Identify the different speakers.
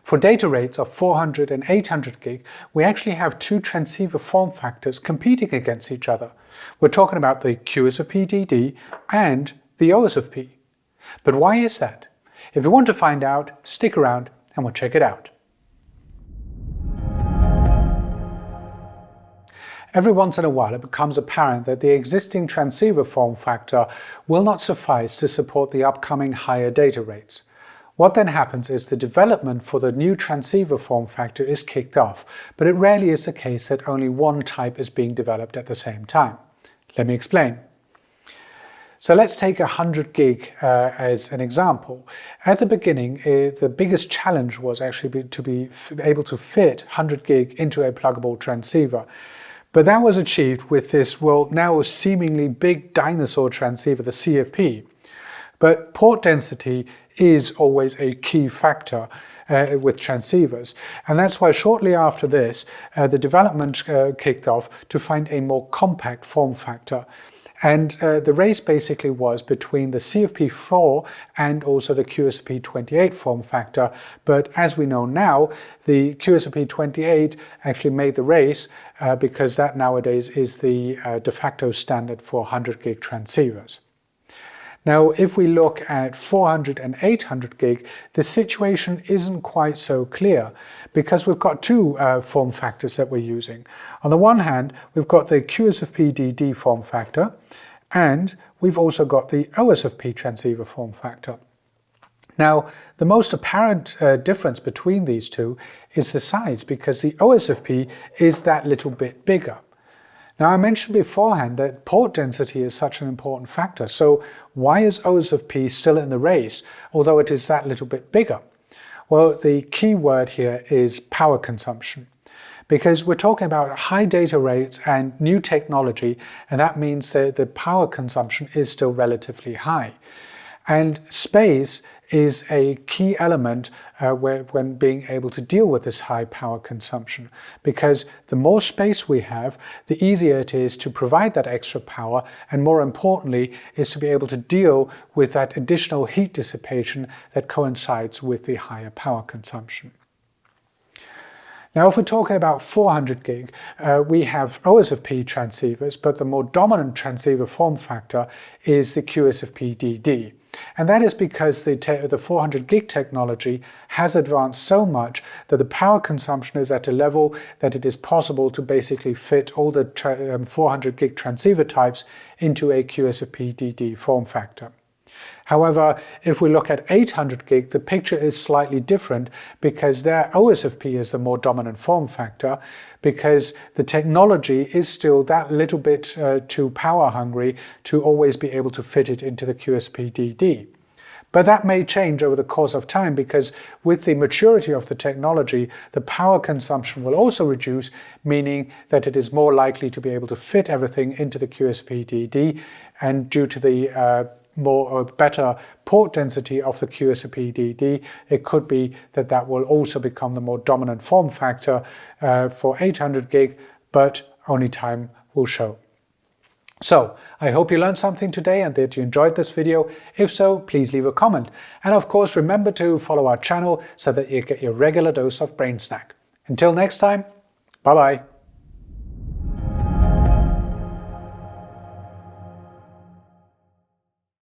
Speaker 1: For data rates of 400 and 800 gig, we actually have two transceiver form factors competing against each other. We're talking about the QSFP-DD and the OSFP. But why is that? If you want to find out, stick around and we'll check it out. Every once in a while it becomes apparent that the existing transceiver form factor will not suffice to support the upcoming higher data rates. What then happens is the development for the new transceiver form factor is kicked off, but it rarely is the case that only one type is being developed at the same time. Let me explain. So let's take 100 gig as an example. At the beginning, the biggest challenge was actually to be able to fit 100 gig into a pluggable transceiver. But that was achieved with this, well, now seemingly big dinosaur transceiver, the CFP. But port density is always a key factor with transceivers. And that's why shortly after this, the development kicked off to find a more compact form factor. And the race basically was between the CFP4 and also the QSFP-28 form factor. But as we know now, the QSFP-28 actually made the race because that nowadays is the de facto standard for 100 gig transceivers. Now, if we look at 400 and 800 gig, the situation isn't quite so clear because we've got two form factors that we're using. On the one hand, we've got the QSFP-DD form factor, and we've also got the OSFP transceiver form factor. Now, the most apparent difference between these two is the size, because the OSFP is that little bit bigger. Now, I mentioned beforehand that port density is such an important factor, so why is OSFP still in the race, although it is that little bit bigger? Well, the key word here is power consumption, because we're talking about high data rates and new technology, and that means that the power consumption is still relatively high. And space is a key element when being able to deal with this high power consumption, because the more space we have, the easier it is to provide that extra power, and more importantly is to be able to deal with that additional heat dissipation that coincides with the higher power consumption. Now, if we're talking about 400 gig, we have OSFP transceivers, but the more dominant transceiver form factor is the QSFP-DD. And that is because the 400 gig technology has advanced so much that the power consumption is at a level that it is possible to basically fit all the 400 gig transceiver types into a QSFP-DD form factor. However, if we look at 800 gig, the picture is slightly different because their OSFP is the more dominant form factor, because the technology is still that little bit too power hungry to always be able to fit it into the QSFP-DD. But that may change over the course of time, because with the maturity of the technology, the power consumption will also reduce, meaning that it is more likely to be able to fit everything into the QSFP-DD, and due to the better port density of the QSFP-DD, it could be that that will also become the more dominant form factor for 800 gig, but only time will show. So, I hope you learned something today and that you enjoyed this video. If so, please leave a comment. And of course, remember to follow our channel so that you get your regular dose of brain snack. Until next time, bye-bye.